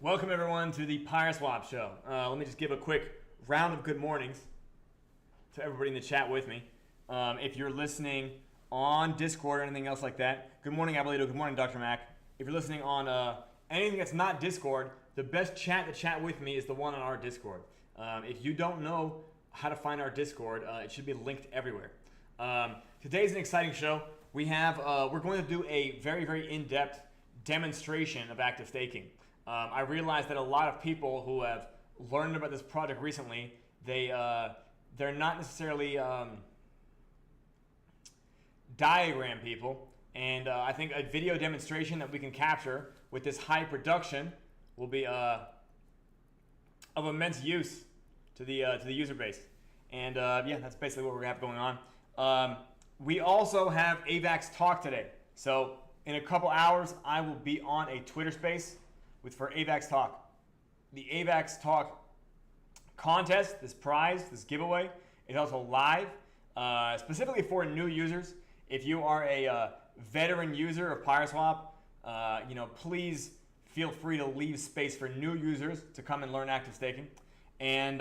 Welcome everyone to the Pyreswap show. Let me just give a quick round of good mornings to everybody in the chat with me. If you're listening on Discord or anything else like that, good morning Abuelito, good morning Dr. Mac. If you're listening on anything that's not Discord, the best chat to chat with me is the one on our Discord. If you don't know how to find our Discord, it should be linked everywhere. Today's an exciting show. We're going to do a very in-depth demonstration of active staking. I realized that a lot of people who have learned about this project recently, they're not necessarily diagram people, and I think a video demonstration that we can capture with this high production will be of immense use to the user base. And yeah, that's basically what we're gonna have going on. We also have AVAX Talk today, so in a couple hours I will be on a Twitter Space for AVAX Talk. The AVAX Talk contest, this prize, this giveaway, is also live, specifically for new users. If you are a veteran user of Pyreswap, please feel free to leave space for new users to come and learn active staking. And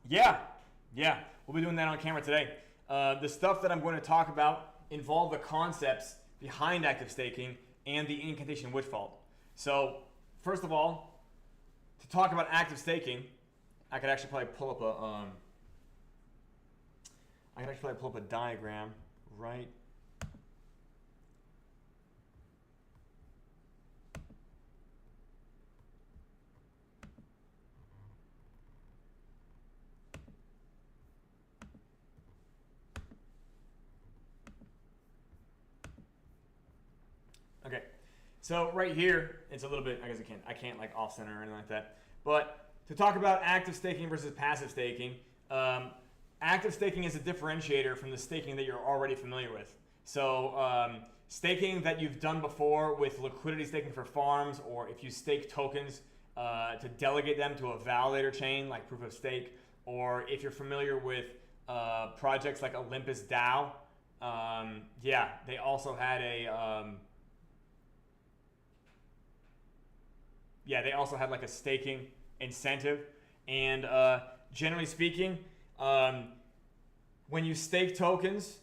yeah, we'll be doing that on camera today. The stuff that I'm going to talk about involve the concepts behind active staking and the incantation witch vault. So first of all, to talk about active staking, I could actually probably pull up a diagram right. Okay, so right here, it's a little bit, I guess I can't like off center or anything like that. But to talk about active staking versus passive staking, active staking is a differentiator from the staking that you're already familiar with. So staking that you've done before with liquidity staking for farms, or if you stake tokens to delegate them to a validator chain like proof of stake, or if you're familiar with projects like Olympus DAO, yeah, they also had like a staking incentive. And generally speaking, when you stake tokens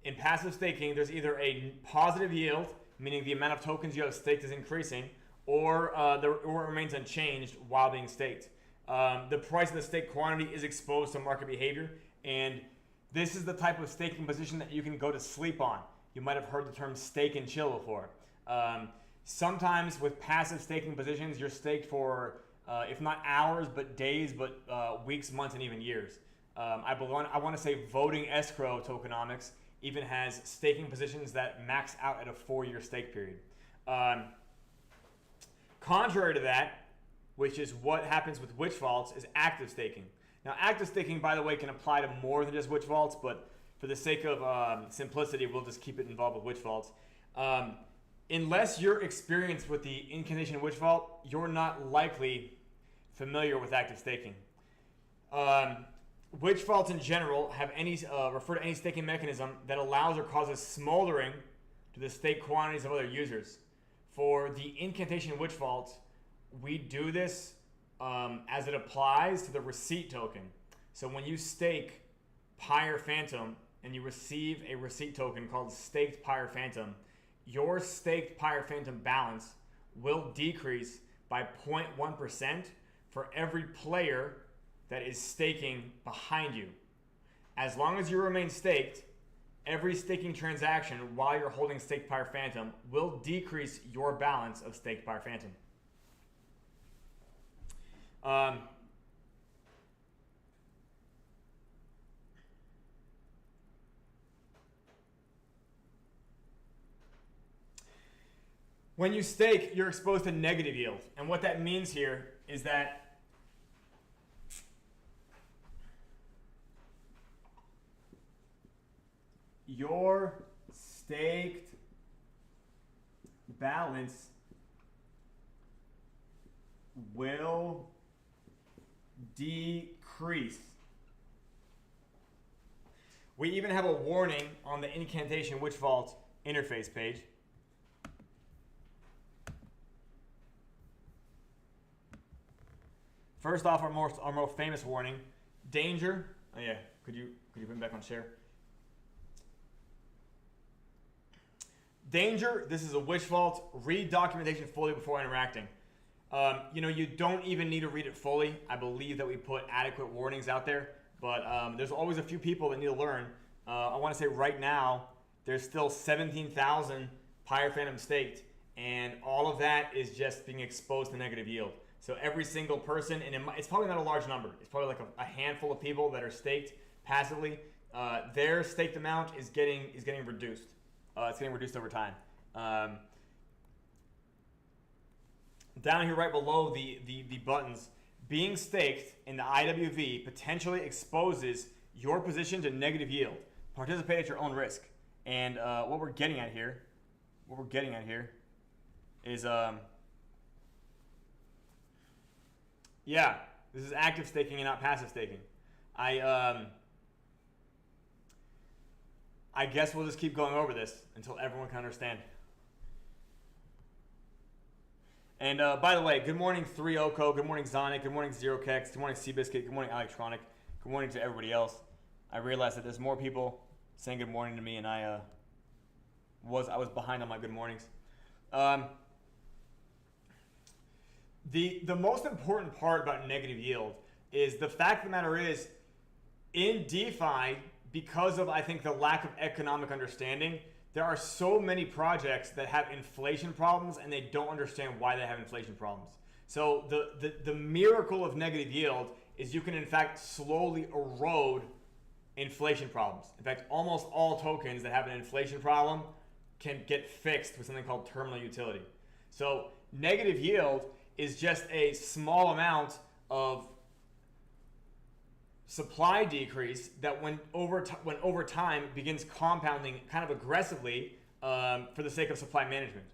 in passive staking, there's either a positive yield, meaning the amount of tokens you have staked is increasing, or it remains unchanged while being staked. The price of the stake quantity is exposed to market behavior, and this is the type of staking position that you can go to sleep on. You might have heard the term stake and chill before. Sometimes with passive staking positions, you're staked for, if not hours, but days, but weeks, months, and even years. I want to say voting escrow tokenomics even has staking positions that max out at a 4-year stake period. Contrary to that, which is what happens with witch vaults, is active staking. Now, active staking, by the way, can apply to more than just witch vaults, but for the sake of simplicity, we'll just keep it involved with witch vaults. Unless you're experienced with the incantation witch vault, you're not likely familiar with active staking. Witch vaults in general have refer to any staking mechanism that allows or causes smoldering to the stake quantities of other users. For the incantation witch vault, we do this as it applies to the receipt token. So when you stake Pyre Phantom and you receive a receipt token called staked Pyre Phantom, your staked Pyre Phantom balance will decrease by 0.1% for every player that is staking behind you. As long as you remain staked, every staking transaction while you're holding staked Pyre Phantom will decrease your balance of staked Pyre Phantom. When you stake, you're exposed to negative yield. And what that means here is that your staked balance will decrease. We even have a warning on the incantation witch vault interface page. First off, our more famous warning: danger. Oh yeah, could you put me back on share? Danger. This is a witch vault. Read documentation fully before interacting. You don't even need to read it fully. I believe that we put adequate warnings out there, but there's always a few people that need to learn. I want to say right now, there's still 17,000 Pyre Phantom staked, and all of that is just being exposed to negative yield. So every single person, and it's probably not a large number. It's probably like a handful of people that are staked passively. Their staked amount is getting reduced. It's getting reduced over time. Down here right below the buttons, being staked in the IWV potentially exposes your position to negative yield. Participate at your own risk. And what we're getting at here is, yeah, this is active staking and not passive staking. I guess we'll just keep going over this until everyone can understand. And by the way, good morning 3Oko, good morning Zonic, good morning ZeroKex, good morning Seabiscuit, good morning Electronic, good morning to everybody else. I realized that there's more people saying good morning to me, and I was behind on my good mornings. The most important part about negative yield is the fact of the matter is, in DeFi, because of, I think, the lack of economic understanding, there are so many projects that have inflation problems and they don't understand why they have inflation problems. So the miracle of negative yield is you can, in fact, slowly erode inflation problems. In fact, almost all tokens that have an inflation problem can get fixed with something called terminal utility. So negative yield is just a small amount of supply decrease that when over time begins compounding kind of aggressively for the sake of supply management.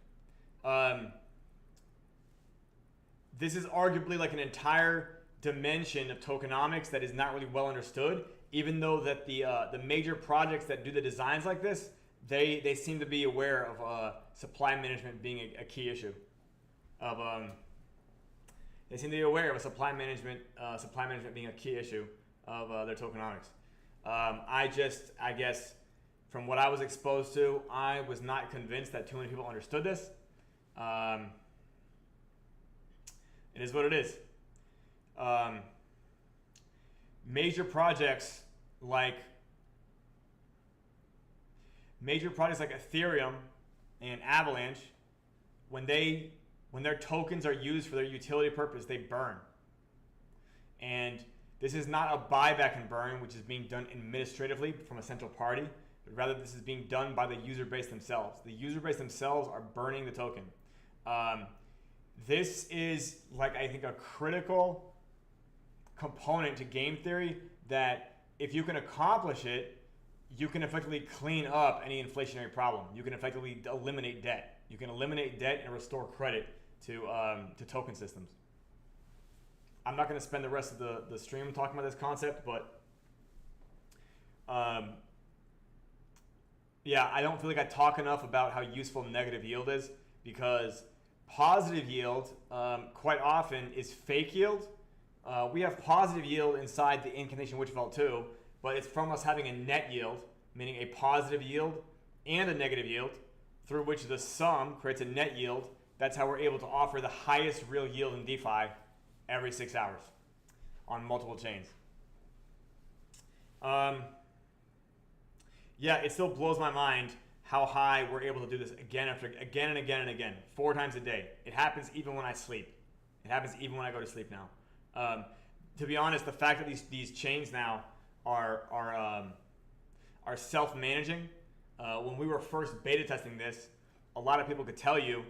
This is arguably like an entire dimension of tokenomics that is not really well understood, even though that the major projects that do the designs like this, they seem to be aware of supply management being a key issue. They seem to be aware of supply management being a key issue of their tokenomics. I guess, from what I was exposed to, I was not convinced that too many people understood this. It is what it is. Major projects like Ethereum and Avalanche, when their tokens are used for their utility purpose, they burn. And this is not a buyback and burn, which is being done administratively from a central party, but rather this is being done by the user base themselves. The user base themselves are burning the token. This is, I think, a critical component to game theory that if you can accomplish it, you can effectively clean up any inflationary problem. You can effectively eliminate debt. You can eliminate debt and restore credit to token systems. I'm not going to spend the rest of the stream talking about this concept, but yeah, I don't feel like I talk enough about how useful negative yield is, because positive yield quite often is fake yield. We have positive yield inside the Incantation Witch Vault too, but it's from us having a net yield, meaning a positive yield and a negative yield, through which the sum creates a net yield. That's how we're able to offer the highest real yield in DeFi every 6 hours on multiple chains. Yeah, it still blows my mind how high we're able to do this again and again, 4 times a day. It happens even when I sleep. It happens even when I go to sleep now. To be honest, the fact that these chains now are self-managing. When we were first beta testing this, a lot of people could tell you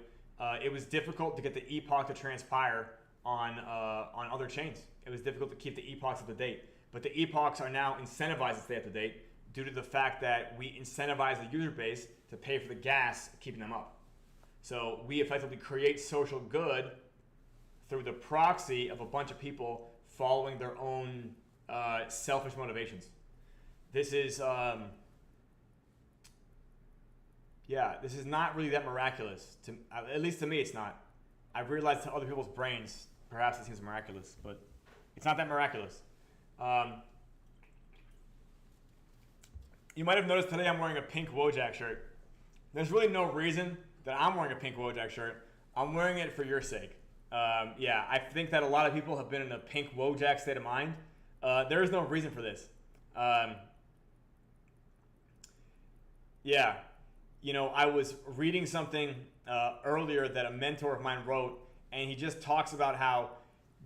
it was difficult to get the epoch to transpire on other chains. It was difficult to keep the epochs up to date. But the epochs are now incentivized to stay up to date due to the fact that we incentivize the user base to pay for the gas keeping them up. So we effectively create social good through the proxy of a bunch of people following their own selfish motivations. This is, this is not really that miraculous. At least to me, it's not. I've realized to other people's brains, perhaps it seems miraculous, but It's not that miraculous. You might have noticed today I'm wearing a pink Wojak shirt. There's really no reason that I'm wearing a pink Wojak shirt. I'm wearing it for your sake. Yeah, I think that a lot of people have been in a pink Wojak state of mind. There is no reason for this. Yeah, you know, I was reading something earlier that a mentor of mine wrote, and he just talks about how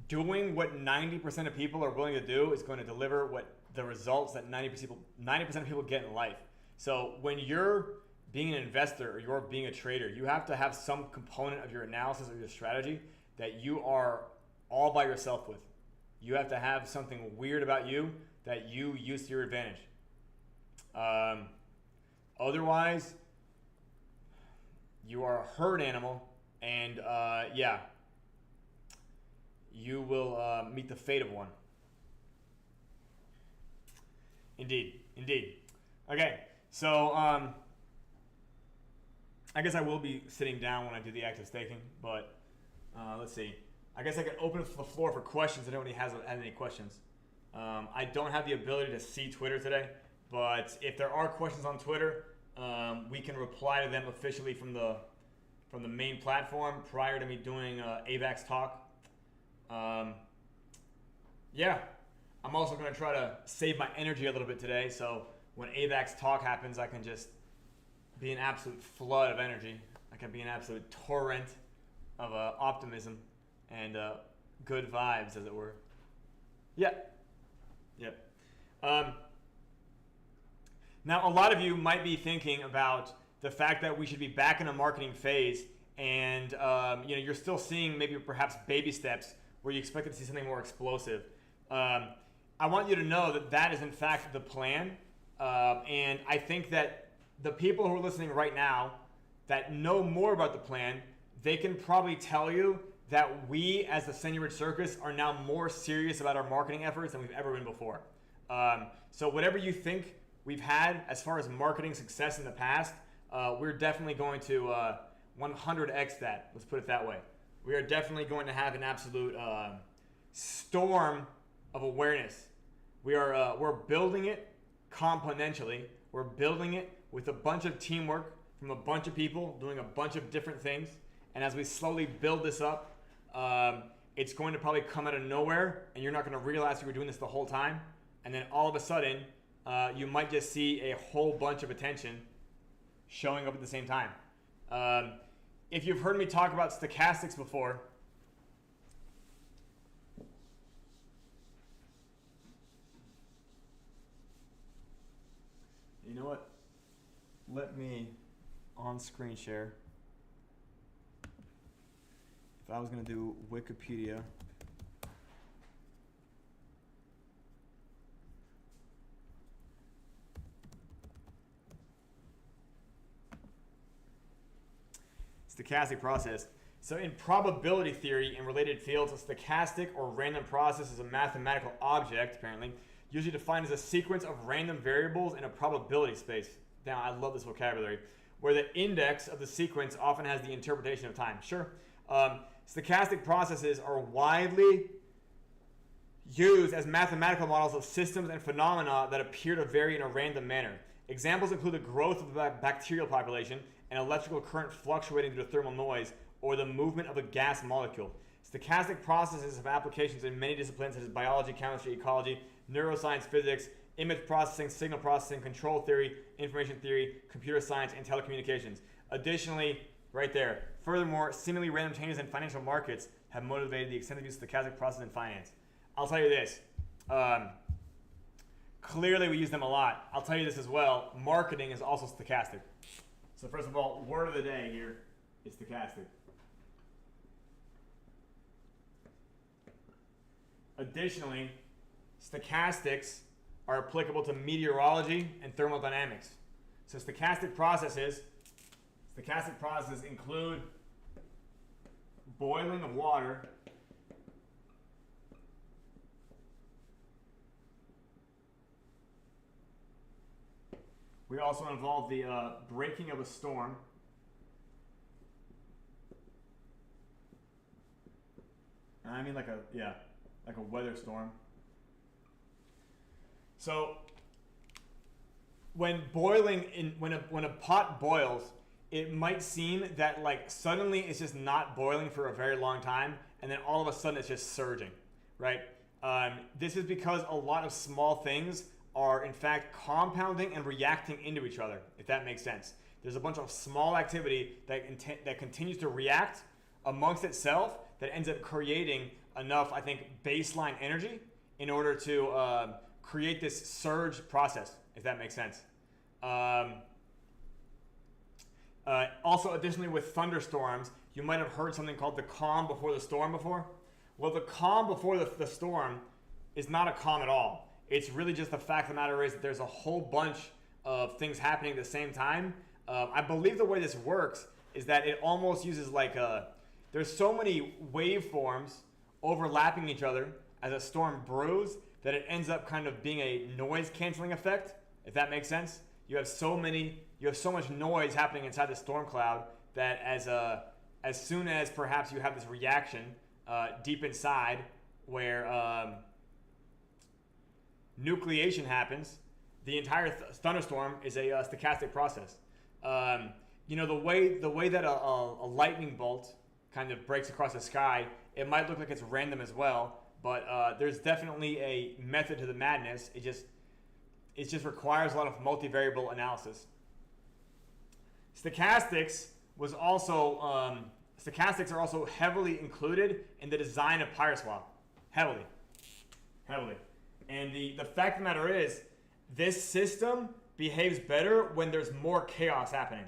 doing what 90% of people are willing to do is going to deliver what the results that 90% of people get in life. So when you're being an investor or you're being a trader, you have to have some component of your analysis or your strategy that you are all by yourself with. You have to have something weird about you that you use to your advantage. Otherwise, you are a herd animal, and yeah, you will meet the fate of one. Indeed, indeed. Okay, so I guess I will be sitting down when I do the active staking, but let's see. I guess I could open the floor for questions if anybody has any questions. I don't have the ability to see Twitter today, but if there are questions on Twitter, we can reply to them officially from the main platform prior to me doing AVAX talk. Yeah, I'm also going to try to save my energy a little bit today, so when AVAX talk happens, I can just be an absolute flood of energy. I can be an absolute torrent of optimism and good vibes, as it were. Yep. Now, a lot of you might be thinking about the fact that we should be back in a marketing phase, and you know, you're still seeing maybe perhaps baby steps where you expected to see something more explosive. I want you to know that that is in fact the plan, and I think that the people who are listening right now that know more about the plan, they can probably tell you that we as the Seigniorage Circus are now more serious about our marketing efforts than we've ever been before. So whatever you think we've had as far as marketing success in the past, we're definitely going to 100x that. Let's put it that way. We are definitely going to have an absolute storm of awareness. We're building it componentially. We're building it with a bunch of teamwork from a bunch of people doing a bunch of different things. And as we slowly build this up, it's going to probably come out of nowhere, and you're not going to realize you were doing this the whole time. And then all of a sudden, you might just see a whole bunch of attention showing up at the same time. If you've heard me talk about stochastics before, you know what? Let me on screen share. If I was going to do Wikipedia, stochastic process. So in probability theory and related fields, a stochastic or random process is a mathematical object, apparently, usually defined as a sequence of random variables in a probability space. Now, I love this vocabulary, where the index of the sequence often has the interpretation of time. Sure. Stochastic processes are widely used as mathematical models of systems and phenomena that appear to vary in a random manner. Examples include the growth of the bacterial population, an electrical current fluctuating due to thermal noise, or the movement of a gas molecule. Stochastic processes have applications in many disciplines such as biology, chemistry, ecology, neuroscience, physics, image processing, signal processing, control theory, information theory, computer science, and telecommunications. Additionally, right there, furthermore, seemingly random changes in financial markets have motivated the extended use of stochastic process in finance. I'll tell you this. Clearly, we use them a lot. I'll tell you this as well. Marketing is also stochastic. So first of all, word of the day here is stochastic. Additionally, stochastics are applicable to meteorology and thermodynamics. So stochastic processes include boiling of water, we also involve the breaking of a storm, and I mean like a, yeah, like a weather storm. So when a pot boils, it might seem that like suddenly it's just not boiling for a very long time, and then all of a sudden it's just surging, right? This is because a lot of small things are in fact compounding and reacting into each other, if that makes sense. There's a bunch of small activity that continues to react amongst itself that ends up creating enough, I think, baseline energy in order to create this surge process, if that makes sense. Also, additionally, with thunderstorms, you might have heard something called the calm before the storm before. Well, the calm before the storm is not a calm at all. It's really just the fact of the matter is that there's a whole bunch of things happening at the same time. I believe the way this works is that it almost uses like there's so many waveforms overlapping each other as a storm brews that it ends up kind of being a noise canceling effect, if that makes sense. You have so much noise happening inside the storm cloud that as soon as perhaps you have this reaction deep inside where nucleation happens, the entire thunderstorm is a stochastic process. The way that a lightning bolt kind of breaks across the sky, it might look like it's random as well, but there's definitely a method to the madness. It just requires a lot of multivariable analysis. Stochastics are also heavily included in the design of Pyreswap. Heavily. And the fact of the matter is, this system behaves better when there's more chaos happening.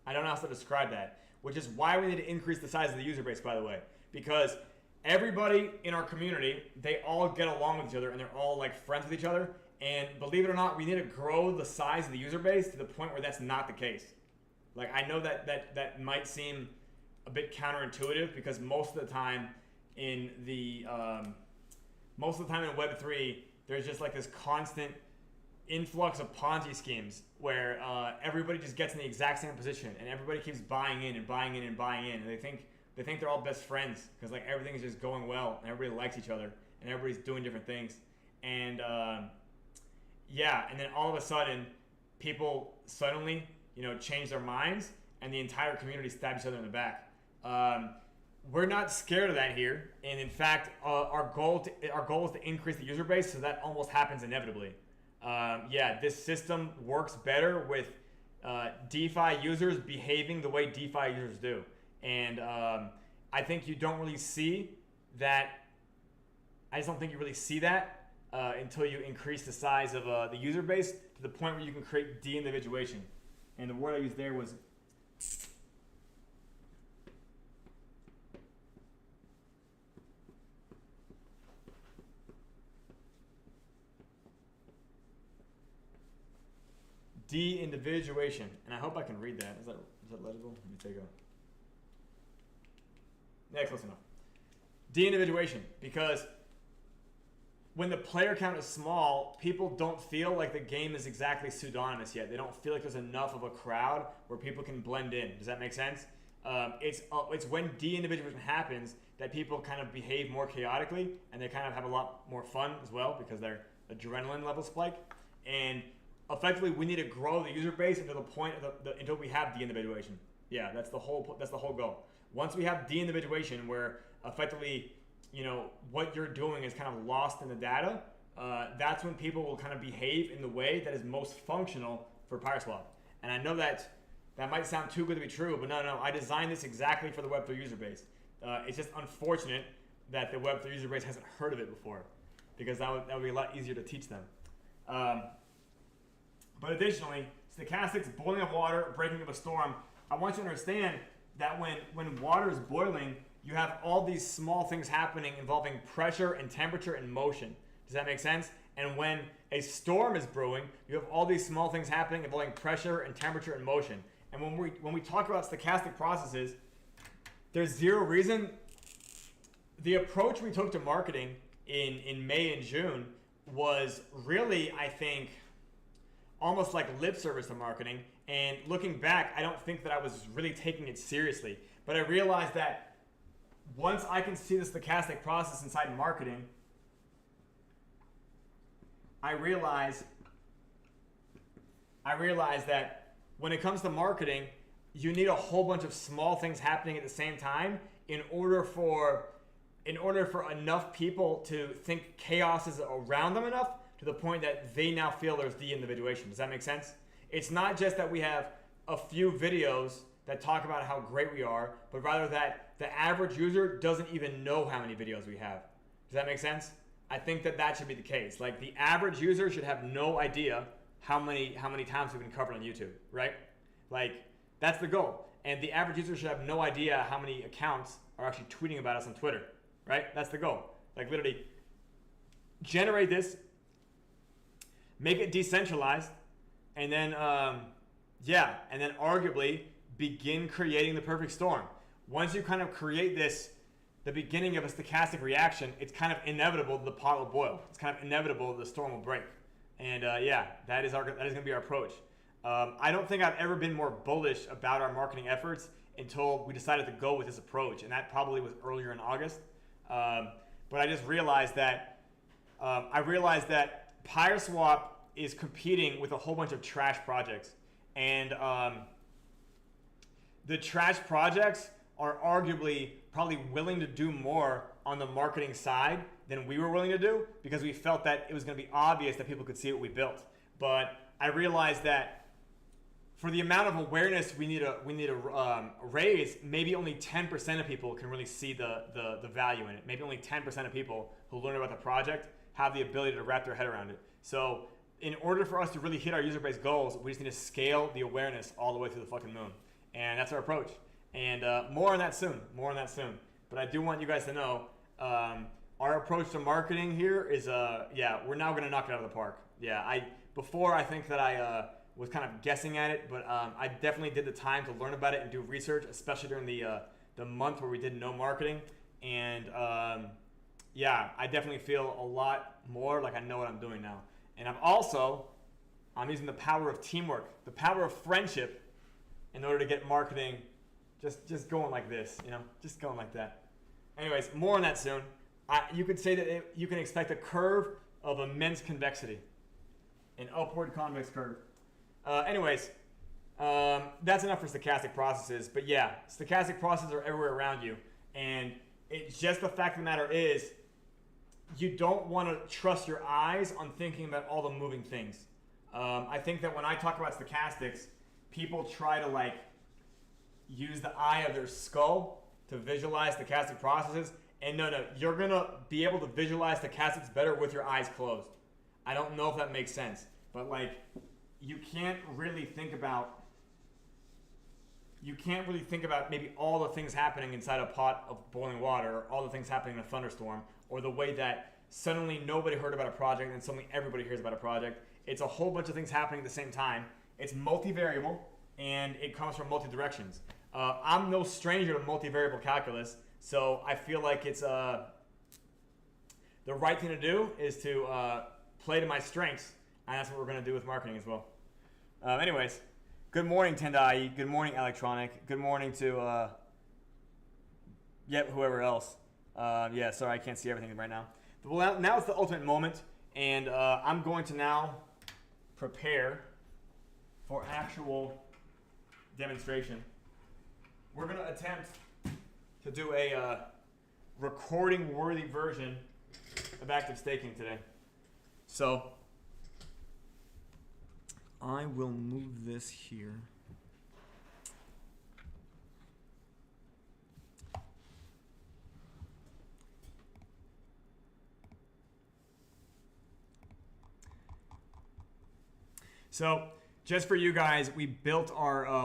I don't know how to describe that, which is why we need to increase the size of the user base, by the way, because everybody in our community, they all get along with each other and they're all like friends with each other. And believe it or not, we need to grow the size of the user base to the point where that's not the case. Like, I know that might seem a bit counterintuitive because most of the time in Web3, there's just like this constant influx of Ponzi schemes where everybody just gets in the exact same position and everybody keeps buying in and buying in and buying in, and they think they're all best friends because like everything is just going well and everybody likes each other and everybody's doing different things. And and then all of a sudden people suddenly change their minds and the entire community stabs each other in the back. We're not scared of that here, and in fact our goal is to increase the user base, so that almost happens inevitably. This system works better with DeFi users behaving the way DeFi users do. And I think you don't really see that. I just don't think you really see that until you increase the size of the user base to the point where you can create de-individuation. And the word I used there was de-individuation, and I hope I can read that. Is that legible? Let me take a. Yeah, close enough. De-individuation, because when the player count is small, people don't feel like the game is exactly pseudonymous yet. They don't feel like there's enough of a crowd where people can blend in. Does that make sense? It's when de-individuation happens that people kind of behave more chaotically, and they kind of have a lot more fun as well because their adrenaline levels spike. And effectively, we need to grow the user base until the point of until we have de-individuation. Yeah, that's the whole goal. Once we have de-individuation, where effectively, what you're doing is kind of lost in the data, that's when people will kind of behave in the way that is most functional for Pyreswap. And I know that might sound too good to be true, but no, I designed this exactly for the Web3 user base. It's just unfortunate that the Web3 user base hasn't heard of it before, because that would be a lot easier to teach them. But additionally, stochastics, boiling of water, breaking of a storm. I want you to understand that when water is boiling, you have all these small things happening involving pressure and temperature and motion. Does that make sense? And when a storm is brewing, you have all these small things happening involving pressure and temperature and motion. And when we talk about stochastic processes, there's zero reason. The approach we took to marketing in May and June was really, I think, almost like lip service to marketing. And looking back, I don't think that I was really taking it seriously. But I realized that once I can see the stochastic process inside marketing, I realize that when it comes to marketing, you need a whole bunch of small things happening at the same time in order for enough people to think chaos is around them enough to the point that they now feel there's de-individuation. Does that make sense? It's not just that we have a few videos that talk about how great we are, but rather that the average user doesn't even know how many videos we have. Does that make sense? I think that should be the case. Like, the average user should have no idea how many times we've been covered on YouTube, right? Like, that's the goal. And the average user should have no idea how many accounts are actually tweeting about us on Twitter, right? That's the goal. Like, literally, generate this, make it decentralized, and then, and then arguably begin creating the perfect storm. Once you kind of create this, the beginning of a stochastic reaction, it's kind of inevitable the pot will boil. It's kind of inevitable the storm will break. And that is going to be our approach. I don't think I've ever been more bullish about our marketing efforts until we decided to go with this approach, and that probably was earlier in August. But I just realized that Pyreswap is competing with a whole bunch of trash projects, and the trash projects are arguably probably willing to do more on the marketing side than we were willing to do, because we felt that it was going to be obvious that people could see what we built. But I realized that for the amount of awareness we need to raise, maybe only 10% of people can really see the value in it. Maybe only 10% of people who learn about the project have the ability to wrap their head around it. So in order for us to really hit our user base goals, we just need to scale the awareness all the way to the fucking moon. And that's our approach. And more on that soon. But I do want you guys to know, our approach to marketing here is, we're now going to knock it out of the park. Before I think that I was kind of guessing at it, but I definitely did the time to learn about it and do research, especially during the month where we did no marketing. And I definitely feel a lot more like I know what I'm doing now. And I'm using the power of teamwork, the power of friendship, in order to get marketing just going like this, just going like that. Anyways, more on that soon. You could say that you can expect a curve of immense convexity, an upward convex curve. That's enough for stochastic processes. But yeah, stochastic processes are everywhere around you. And it's just the fact of the matter is, you don't want to trust your eyes on thinking about all the moving things. I think that when I talk about stochastics, people try to use the eye of their skull to visualize stochastic processes. And no, you're going to be able to visualize stochastics better with your eyes closed. I don't know if that makes sense, but you can't really think about maybe all the things happening inside a pot of boiling water, or all the things happening in a thunderstorm, or the way that suddenly nobody heard about a project and suddenly everybody hears about a project. It's a whole bunch of things happening at the same time. It's multivariable, and it comes from multi-directions. I'm no stranger to multivariable calculus, so I feel like it's the right thing to do is to play to my strengths, and that's what we're going to do with marketing as well. Anyways, good morning, Tendai. Good morning, Electronic. Good morning to whoever else. Sorry, I can't see everything right now. Well, now it's the ultimate moment, and I'm going to now prepare for actual demonstration. We're going to attempt to do a recording-worthy version of active staking today. So I will move this here. So just for you guys, we built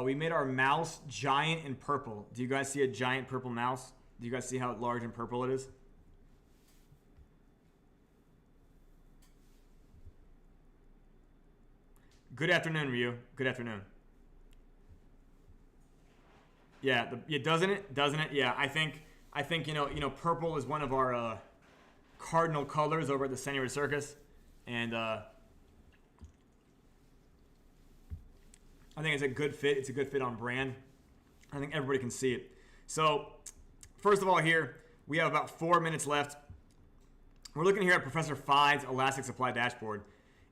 we made our mouse giant in purple. Do you guys see a giant purple mouse? Do you guys see how large and purple it is? Good afternoon, Ryu. Good afternoon. Yeah, doesn't it? Yeah, I think purple is one of our cardinal colors over at the Seigniorage Circus, and I think it's a good fit. It's a good fit on brand. I think everybody can see it. So, first of all, here we have about 4 minutes left. We're looking here at Professor Phithe's elastic supply dashboard.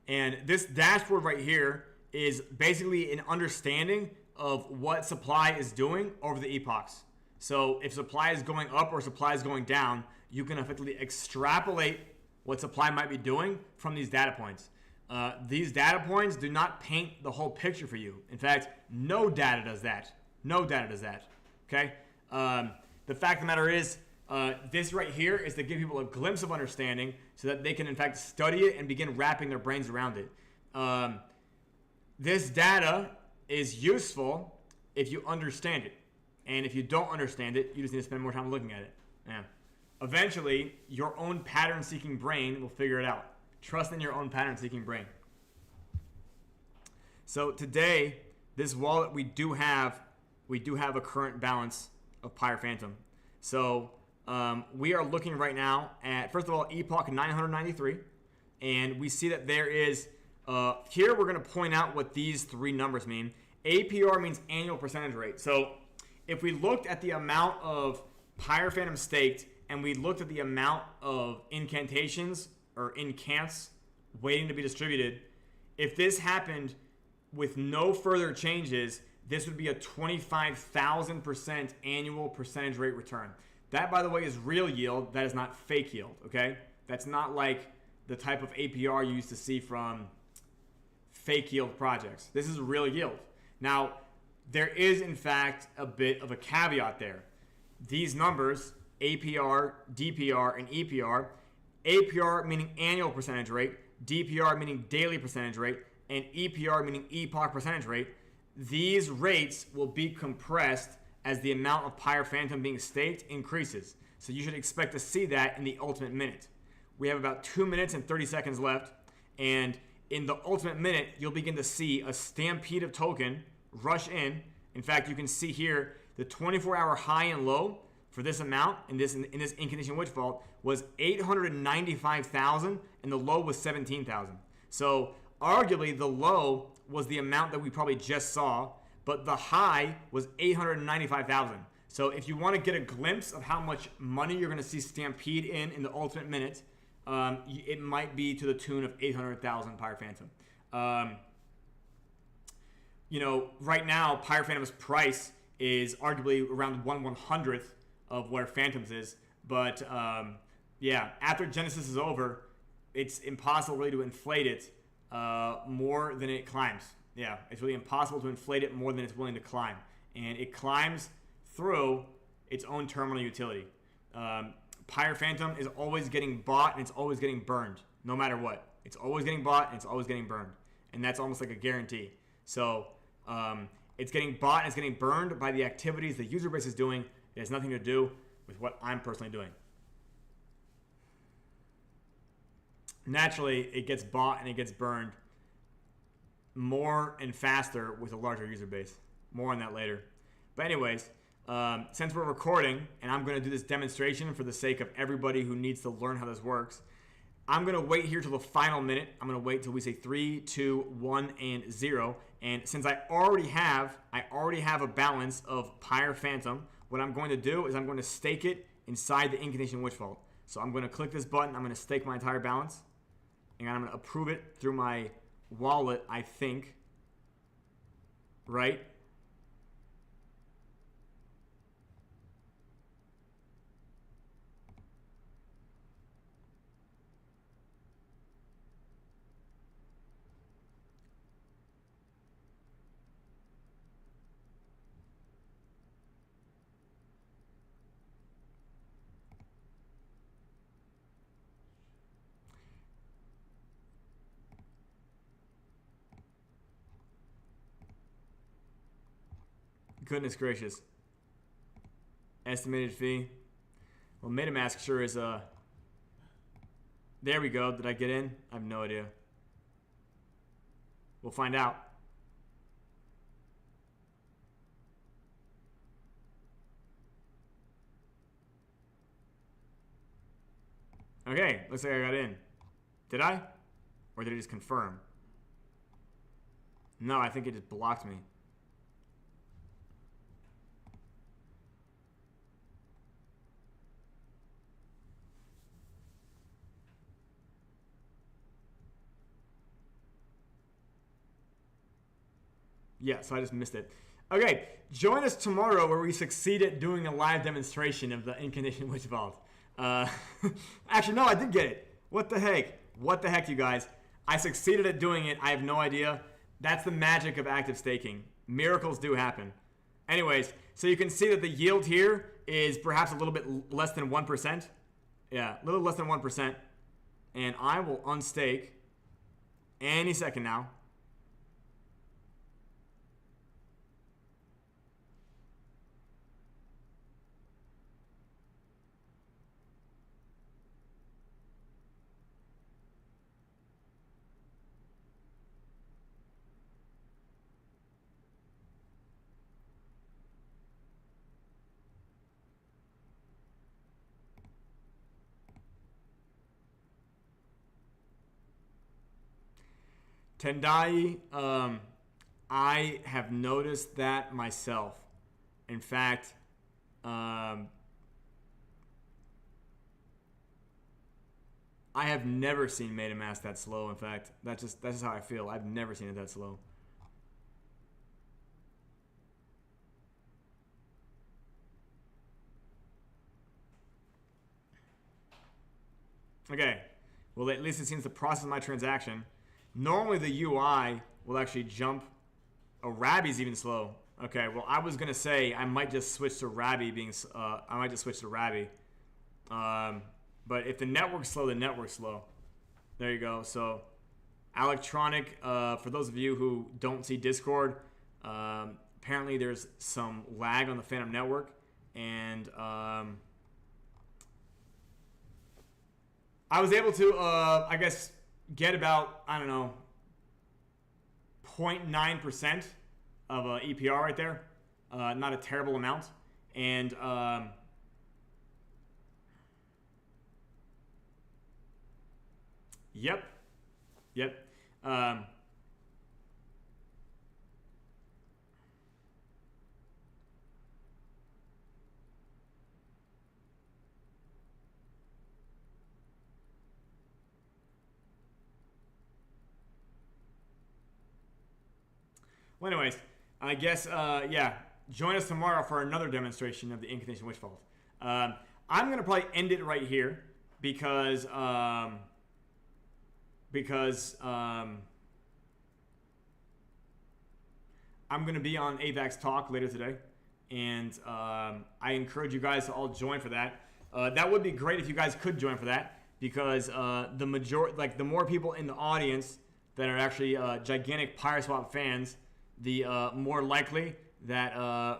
And this dashboard right here is basically an understanding of what supply is doing over the epochs. So if supply is going up or supply is going down, you can effectively extrapolate what supply might be doing from these data points. These data points do not paint the whole picture for you. In fact, no data does that. No data does that. Okay? The fact of the matter is, this right here is to give people a glimpse of understanding so that they can, in fact, study it and begin wrapping their brains around it. This data is useful if you understand it. And if you don't understand it, you just need to spend more time looking at it. Yeah. Eventually, your own pattern-seeking brain will figure it out. Trust in your own pattern-seeking brain. So today, this wallet, we do have a current balance of Pyre Phantom. So we are looking right now at, first of all, epoch 993. And we see that there is, here we're going to point out what these three numbers mean. APR means annual percentage rate. So if we looked at the amount of Pyre Phantom staked and we looked at the amount of incantations or incants waiting to be distributed, if this happened with no further changes, this would be a 25,000% annual percentage rate return. That, by the way, is real yield. That is not fake yield, okay? That's not like the type of APR you used to see from fake yield projects. This is real yield. Now, there is, in fact, a bit of a caveat there. These numbers, APR, DPR, and EPR, APR meaning annual percentage rate, DPR meaning daily percentage rate, and EPR meaning epoch percentage rate, these rates will be compressed as the amount of Pyre Phantom being staked increases. So you should expect to see that in the ultimate minute. We have about 2 minutes and 30 seconds left, and in the ultimate minute, you'll begin to see a stampede of token rush in. In fact, you can see here the 24-hour high and low for this amount in this incantation witch vault was 895,000 and the low was 17,000. So arguably the low was the amount that we probably just saw, but the high was 895,000. So if you want to get a glimpse of how much money you're going to see stampede in the ultimate minute, it might be to the tune of 800,000 Pyre Phantom. Right now Pyre Phantom's price is arguably around 1/100th of where Phantom's is, but after Genesis is over, it's impossible really to inflate it more than it climbs. Yeah, it's really impossible to inflate it more than it's willing to climb, and it climbs through its own terminal utility. Pyre Phantom is always getting bought and it's always getting burned, no matter what. It's always getting bought and it's always getting burned, and that's almost like a guarantee. So it's getting bought and it's getting burned by the activities the user base is doing. It has nothing to do with what I'm personally doing. Naturally, it gets bought and it gets burned more and faster with a larger user base. More on that later. But anyways, since we're recording and I'm going to do this demonstration for the sake of everybody who needs to learn how this works, I'm going to wait here till the final minute. I'm going to wait till we say 3, 2, 1, and 0. And since I already have a balance of Pyre Phantom, what I'm going to do is I'm going to stake it inside the Incantation Witch Vault. So I'm going to click this button. I'm going to stake my entire balance. And I'm going to approve it through my wallet, I think. Right? Goodness gracious. Estimated fee. Well, MetaMask sure is there we go. Did I get in? I have no idea. We'll find out. Okay, looks like I got in. Did I? Or did it just confirm? No, I think it just blocked me. Yeah, so I just missed it. Okay, join us tomorrow where we succeed at doing a live demonstration of the incantation Witch Vault. Actually, no, I did get it. What the heck? What the heck, you guys? I succeeded at doing it. I have no idea. That's the magic of active staking. Miracles do happen. Anyways, so you can see that the yield here is perhaps a little bit less than 1%. Yeah, a little less than 1%. And I will unstake any second now. Tendai, I have noticed that myself. In fact, I have never seen MetaMask that slow. In fact, that's just how I feel. I've never seen it that slow. Okay, well, at least it seems to process my transaction. Normally the UI will actually jump. Oh, Rabby's even slow. Okay, well, I was gonna say I might just switch to Rabby but if the network's slow, the network's slow. There you go. So, Electronic, for those of you who don't see Discord, apparently there's some lag on the Phantom network, and I was able to, I guess, get about, I don't know, 0.9% of EPR right there. Not a terrible amount. And yep. Well, anyways, I guess, yeah, join us tomorrow for another demonstration of the Incantation Witch Vault. I'm going to probably end it right here because I'm going to be on AVAX Talk later today, and I encourage you guys to all join for that. That would be great if you guys could join for that, because the more people in the audience that are actually gigantic Pyreswap fans, the more likely that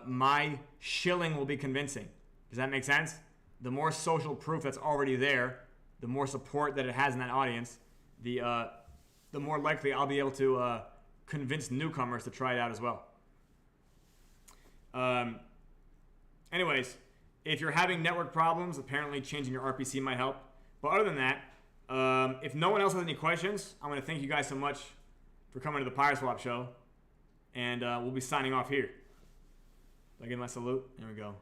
my shilling will be convincing. Does that make sense? The more social proof that's already there, the more support that it has in that audience, the more likely I'll be able to convince newcomers to try it out as well. Anyways, if you're having network problems, apparently changing your RPC might help. But other than that, if no one else has any questions, I'm going to thank you guys so much for coming to the Pyreswap show. And we'll be signing off here. Do I give my salute? There we go.